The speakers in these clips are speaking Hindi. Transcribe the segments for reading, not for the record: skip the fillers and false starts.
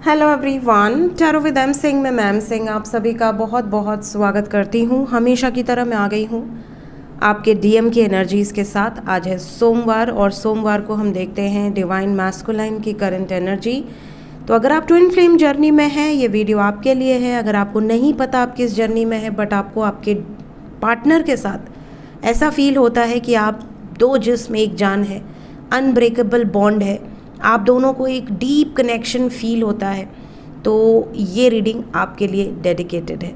Hello everyone, tarot with M Singh में मैम सिंह आप सभी का बहुत बहुत स्वागत करती हूँ। हमेशा की तरह मैं आ गई हूँ आपके डीएम की एनर्जीज़ के साथ। आज है सोमवार और सोमवार को हम देखते हैं डिवाइन मैस्कुलाइन की करंट एनर्जी। तो अगर आप ट्विन फ्लेम जर्नी में हैं, ये वीडियो आपके लिए है। अगर आपको नहीं पता आप किस जर्नी में है, बट आपको आपके पार्टनर के साथ ऐसा फील होता है कि आप दो जिस्म एक जान है, अनब्रेकेबल बॉन्ड है, आप दोनों को एक डीप कनेक्शन फील होता है, तो ये रीडिंग आपके लिए डेडिकेटेड है।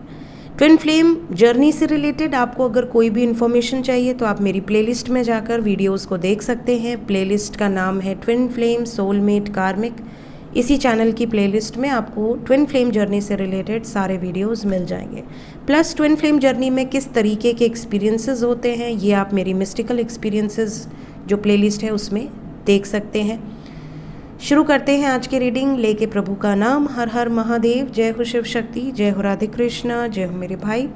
ट्विन फ्लेम जर्नी से रिलेटेड आपको अगर कोई भी इन्फॉर्मेशन चाहिए तो आप मेरी प्लेलिस्ट में जाकर वीडियोस को देख सकते हैं। प्लेलिस्ट का नाम है ट्विन फ्लेम सोलमेट कार्मिक। इसी चैनल की प्लेलिस्ट में आपको ट्विन फ्लेम जर्नी से रिलेटेड सारे वीडियोस मिल जाएंगे। प्लस ट्विन फ्लेम जर्नी में किस तरीके के एक्सपीरियंसेस होते हैं, ये आप मेरी मिस्टिकल एक्सपीरियंसेस जो प्लेलिस्ट है उसमें देख सकते हैं। शुरू करते हैं आज की रीडिंग लेके प्रभु का नाम। हर हर महादेव, जय हो शिव शक्ति, जय हो राधे कृष्णा, जय हो मेरे भाई।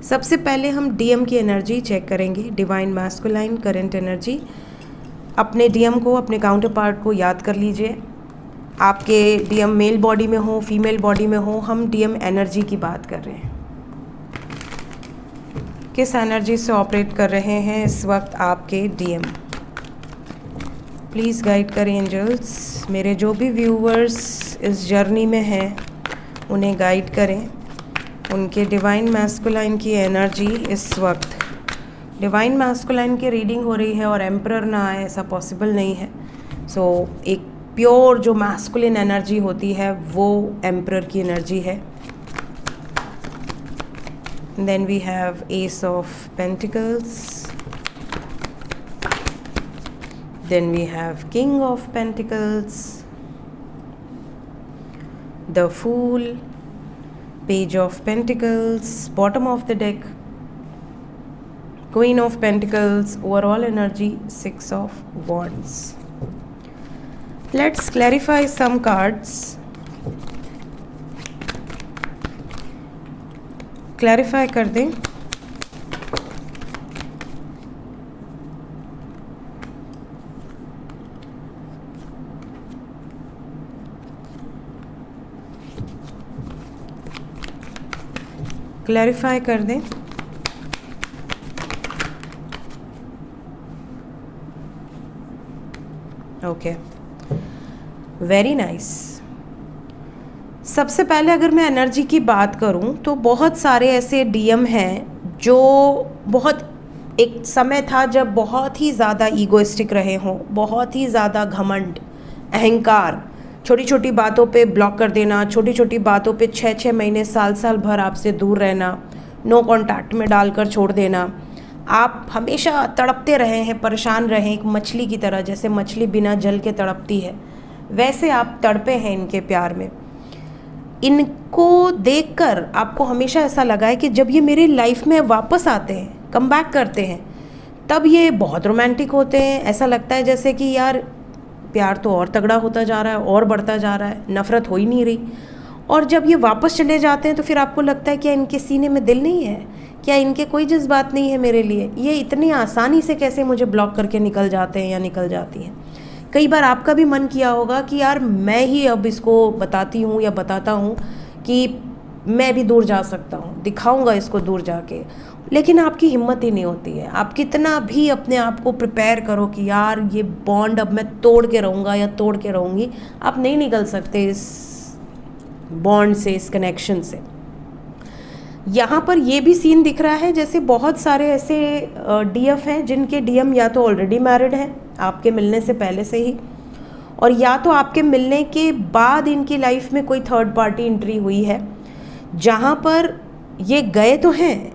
सबसे पहले हम डीएम की एनर्जी चेक करेंगे, डिवाइन मैस्कुलाइन करंट एनर्जी। अपने डीएम को, अपने काउंटर पार्ट को याद कर लीजिए। आपके डीएम मेल बॉडी में हो, फीमेल बॉडी में हो, हम डीएम एनर्जी की बात कर रहे हैं। किस एनर्जी से ऑपरेट कर रहे हैं इस वक्त आपके डीएम, प्लीज़ गाइड करें एंजल्स। मेरे जो भी व्यूवर्स इस जर्नी में हैं उन्हें गाइड करें। उनके डिवाइन मैस्कुलाइन की एनर्जी इस वक्त, डिवाइन मैस्कुलाइन की रीडिंग हो रही है और एम्परर ना आए ऐसा पॉसिबल नहीं है। सो एक प्योर जो मैस्कुलिन एनर्जी होती है वो एम्परर की एनर्जी है। Then we have ace of pentacles, then we have King of Pentacles, the Fool, Page of Pentacles, bottom of the deck, Queen of Pentacles, overall energy 6 of Wands. Let's clarify some cards. Clarify कर दें। क्लैरिफाई कर दें। Okay, very nice. सबसे पहले अगर मैं एनर्जी की बात करूं तो बहुत सारे ऐसे डीएम हैं जो बहुत, एक समय था जब बहुत ही ज़्यादा ईगोइस्टिक रहे हों, बहुत ही ज़्यादा घमंड, अहंकार, छोटी छोटी बातों पे ब्लॉक कर देना, छोटी छोटी बातों पे 6-6 महीने, साल भर आपसे दूर रहना, नो कांटेक्ट में डालकर छोड़ देना। आप हमेशा तड़पते रहे हैं, परेशान रहे, एक मछली की तरह, जैसे मछली बिना जल के तड़पती है वैसे आप तड़पे हैं इनके प्यार में। इनको देखकर आपको हमेशा ऐसा लगा है कि जब ये मेरी लाइफ में वापस आते हैं, कम बैक करते हैं, तब ये बहुत रोमांटिक होते हैं। ऐसा लगता है जैसे कि यार प्यार तो और तगड़ा होता जा रहा है, और बढ़ता जा रहा है, नफ़रत हो ही नहीं रही। और जब ये वापस चले जाते हैं तो फिर आपको लगता है क्या इनके सीने में दिल नहीं है, क्या इनके कोई जज्बात नहीं है मेरे लिए, ये इतनी आसानी से कैसे मुझे ब्लॉक करके निकल जाते हैं या निकल जाती हैं। कई बार आपका भी मन किया होगा कि यार मैं ही अब इसको बताती हूँ या बताता हूँ कि मैं भी दूर जा सकता हूँ, दिखाऊँगा इसको दूर जाके, लेकिन आपकी हिम्मत ही नहीं होती है। आप कितना भी अपने आप को प्रिपेयर करो कि यार ये बॉन्ड अब मैं तोड़ के रहूँगा या तोड़ के रहूँगी, आप नहीं निकल सकते इस बॉन्ड से, इस कनेक्शन से। यहाँ पर ये भी सीन दिख रहा है जैसे बहुत सारे ऐसे डीएफ हैं जिनके डीएम या तो ऑलरेडी मैरिड हैं आपके मिलने से पहले से ही, और या तो आपके मिलने के बाद इनकी लाइफ में कोई थर्ड पार्टी एंट्री हुई है, जहाँ पर ये गए तो हैं,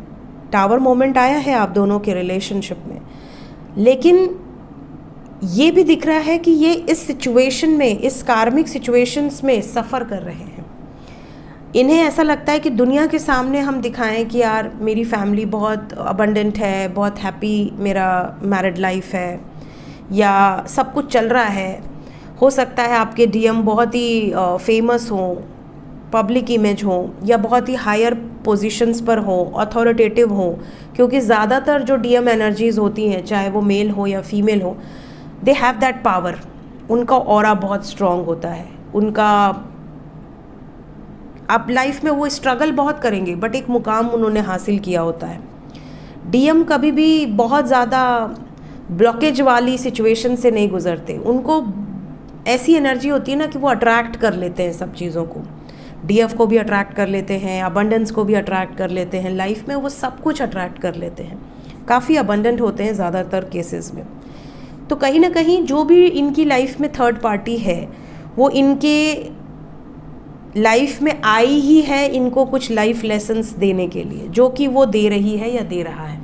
टावर मोमेंट आया है आप दोनों के रिलेशनशिप में, लेकिन ये भी दिख रहा है कि ये इस सिचुएशन में, इस कार्मिक सिचुएशंस में सफ़र कर रहे हैं। इन्हें ऐसा लगता है कि दुनिया के सामने हम दिखाएं कि यार मेरी फैमिली बहुत अबंडेंट है, बहुत हैप्पी मेरा मैरिड लाइफ है, या सब कुछ चल रहा है। हो सकता है आपके डीएम बहुत ही फेमस हों, पब्लिक इमेज हो, या बहुत ही हायर पोजीशंस पर हो, अथॉरिटेटिव हो, क्योंकि ज़्यादातर जो डीएम एनर्जीज़ होती हैं, चाहे वो मेल हो या फीमेल हो, दे हैव दैट पावर। उनका ऑरा बहुत स्ट्रॉन्ग होता है, उनका अब लाइफ में वो स्ट्रगल बहुत करेंगे बट एक मुकाम उन्होंने हासिल किया होता है। डीएम कभी भी बहुत ज़्यादा ब्लॉकेज वाली सिचुएशन से नहीं गुजरते, उनको ऐसी एनर्जी होती है ना कि वो अट्रैक्ट कर लेते हैं सब चीज़ों को। डीएफ को भी अट्रैक्ट कर लेते हैं, अबंडेंस को भी अट्रैक्ट कर लेते हैं, लाइफ में वो सब कुछ अट्रैक्ट कर लेते हैं, काफ़ी अबंडेंट होते हैं ज़्यादातर केसेस में। तो कहीं ना कहीं जो भी इनकी लाइफ में थर्ड पार्टी है वो इनके लाइफ में आई ही है इनको कुछ लाइफ लेसन्स देने के लिए, जो कि वो दे रही है या दे रहा है।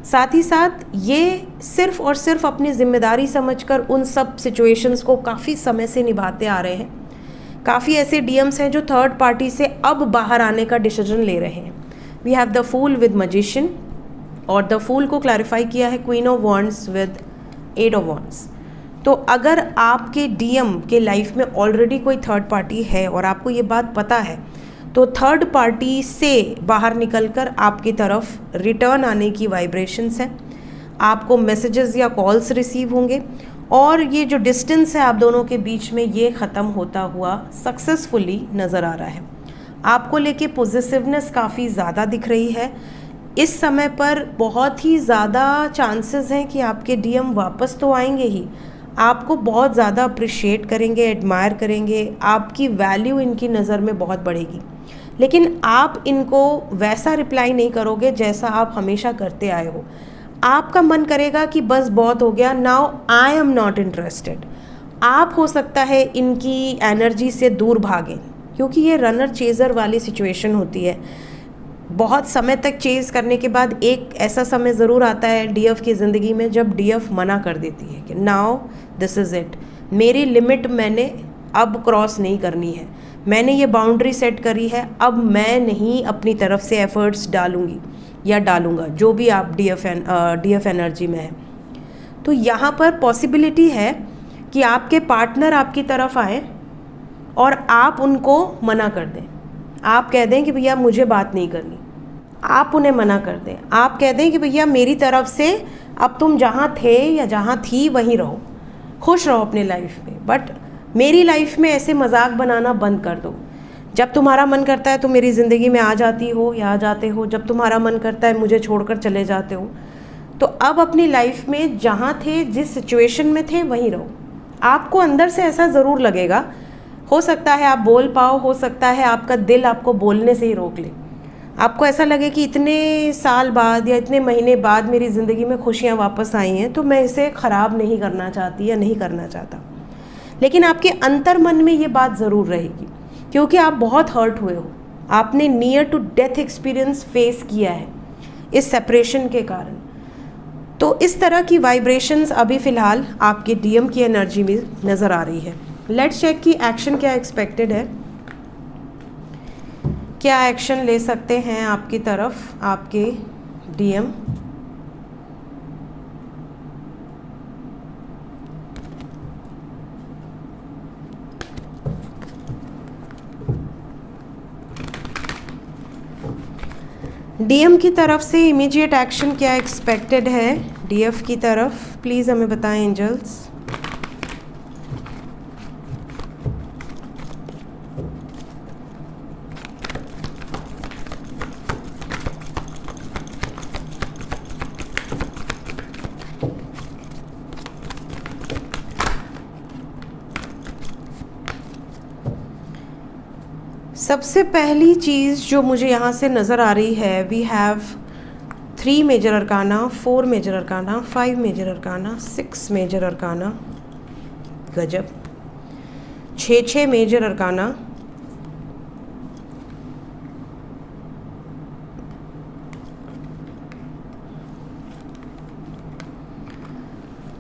साथ ही साथ ये सिर्फ और सिर्फ अपनी जिम्मेदारी समझकर उन सब सिचुएशंस को काफ़ी समय से निभाते आ रहे हैं। काफ़ी ऐसे डीएम्स हैं जो थर्ड पार्टी से अब बाहर आने का डिसीजन ले रहे हैं। We have the fool with magician, और द फूल को क्लैरिफाई किया है queen of wands with 8 of wands. तो अगर आपके डीएम के लाइफ में ऑलरेडी कोई थर्ड पार्टी है और आपको ये बात पता है, तो थर्ड पार्टी से बाहर निकलकर आपकी तरफ रिटर्न आने की वाइब्रेशंस है। आपको मैसेजेस या कॉल्स रिसीव होंगे और ये जो डिस्टेंस है आप दोनों के बीच में ये ख़त्म होता हुआ सक्सेसफुली नज़र आ रहा है। आपको लेके पॉजिटिवनेस काफ़ी ज़्यादा दिख रही है। इस समय पर बहुत ही ज़्यादा चांसेस हैं कि आपके डीएम वापस तो आएंगे ही, आपको बहुत ज़्यादा अप्रिशिएट करेंगे, एडमायर करेंगे, आपकी वैल्यू इनकी नज़र में बहुत बढ़ेगी। लेकिन आप इनको वैसा रिप्लाई नहीं करोगे जैसा आप हमेशा करते आए हो। आपका मन करेगा कि बस बहुत हो गया, now I am not interested. आप हो सकता है इनकी एनर्जी से दूर भागें, क्योंकि ये रनर चेज़र वाली सिचुएशन होती है। बहुत समय तक चेज़ करने के बाद एक ऐसा समय ज़रूर आता है डीएफ की ज़िंदगी में जब डीएफ मना कर देती है कि नाउ दिस इज़ इट, मेरी लिमिट मैंने अब क्रॉस नहीं करनी है, मैंने ये बाउंड्री सेट करी है, अब मैं नहीं अपनी तरफ से एफ़र्ट्स डालूँगी या डालूँगा, जो भी आप डीएफ एनर्जी में है। तो यहाँ पर पॉसिबिलिटी है कि आपके पार्टनर आपकी तरफ आए और आप उनको मना कर दें। आप कह दें कि भैया मुझे बात नहीं करनी, आप उन्हें मना कर दें। आप कह दें कि भैया मेरी तरफ से अब तुम जहाँ थे या जहाँ थी वहीं रहो, खुश रहो अपने लाइफ में, बट मेरी लाइफ में ऐसे मजाक बनाना बंद कर दो। जब तुम्हारा मन करता है तो मेरी ज़िंदगी में आ जाती हो या आ जाते हो, जब तुम्हारा मन करता है मुझे छोड़कर चले जाते हो। तो अब अपनी लाइफ में जहाँ थे, जिस सिचुएशन में थे वहीं रहो। आपको अंदर से ऐसा ज़रूर लगेगा, हो सकता है आप बोल पाओ, हो सकता है आपका दिल आपको बोलने से ही रोक ले। आपको ऐसा लगे कि इतने साल बाद या इतने महीने बाद मेरी ज़िंदगी में खुशियाँ वापस आई हैं, तो मैं इसे ख़राब नहीं करना चाहती या नहीं करना चाहता। लेकिन आपके अंतर मन में ये बात ज़रूर रहेगी, क्योंकि आप बहुत हर्ट हुए हो, आपने near to death experience face किया है इस सेपरेशन के कारण। तो इस तरह की वाइब्रेशंस अभी फ़िलहाल आपके डीएम की एनर्जी में नज़र आ रही है। लेट्स चेक कि एक्शन क्या एक्सपेक्टेड है, क्या एक्शन ले सकते हैं आपकी तरफ आपके डीएम। डीएम की तरफ से इमीडिएट एक्शन क्या एक्सपेक्टेड है डीएफ की तरफ, प्लीज़ हमें बताएं एंजल्स। सबसे पहली चीज़ जो मुझे यहाँ से नज़र आ रही है, we have 3 major arcana, 4 major arcana, 5 major arcana, 6 major arcana, गजब, 6 मेजर अरकाना,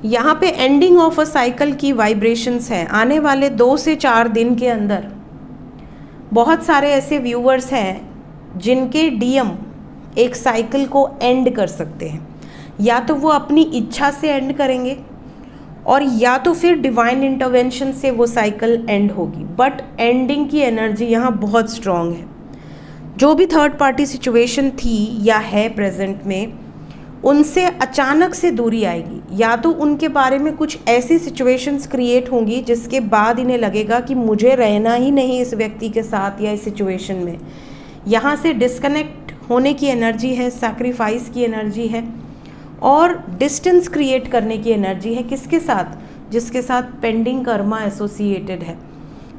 यहाँ पे एंडिंग ऑफ अ साइकिल की वाइब्रेशंस है। आने वाले 2 से 4 दिन के अंदर बहुत सारे ऐसे व्यूअर्स हैं जिनके डीएम एक साइकिल को एंड कर सकते हैं। या तो वो अपनी इच्छा से एंड करेंगे और या तो फिर डिवाइन इंटरवेंशन से वो साइकिल एंड होगी, बट एंडिंग की एनर्जी यहाँ बहुत स्ट्रॉन्ग है। जो भी थर्ड पार्टी सिचुएशन थी या है प्रेजेंट में, उनसे अचानक से दूरी आएगी, या तो उनके बारे में कुछ ऐसी सिचुएशंस क्रिएट होंगी जिसके बाद इन्हें लगेगा कि मुझे रहना ही नहीं इस व्यक्ति के साथ या इस सिचुएशन में। यहाँ से डिस्कनेक्ट होने की एनर्जी है, सैक्रिफाइस की एनर्जी है और डिस्टेंस क्रिएट करने की एनर्जी है। किसके साथ? जिसके साथ पेंडिंग कर्मा एसोसिएटेड है,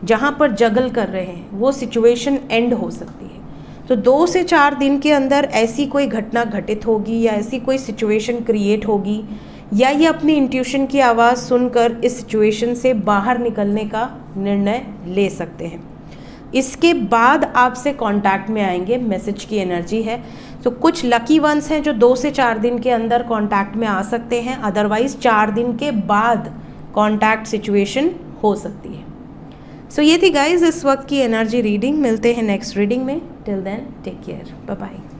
जहाँ पर जगल कर रहे हैं, वो सिचुएशन एंड हो सकती है। तो 2 से 4 दिन के अंदर ऐसी कोई घटना घटित होगी या ऐसी कोई सिचुएशन क्रिएट होगी, या ये अपनी इंट्यूशन की आवाज़ सुनकर इस सिचुएशन से बाहर निकलने का निर्णय ले सकते हैं। इसके बाद आपसे कांटेक्ट में आएंगे, मैसेज की एनर्जी है। तो कुछ लकी वंस हैं जो 2 से 4 दिन के अंदर कांटेक्ट में आ सकते हैं, अदरवाइज 4 दिन के बाद कांटेक्ट सिचुएशन हो सकती है। सो ये थी गाइज इस वक्त की एनर्जी रीडिंग। मिलते हैं नेक्स्ट रीडिंग में। Till then take care, bye bye.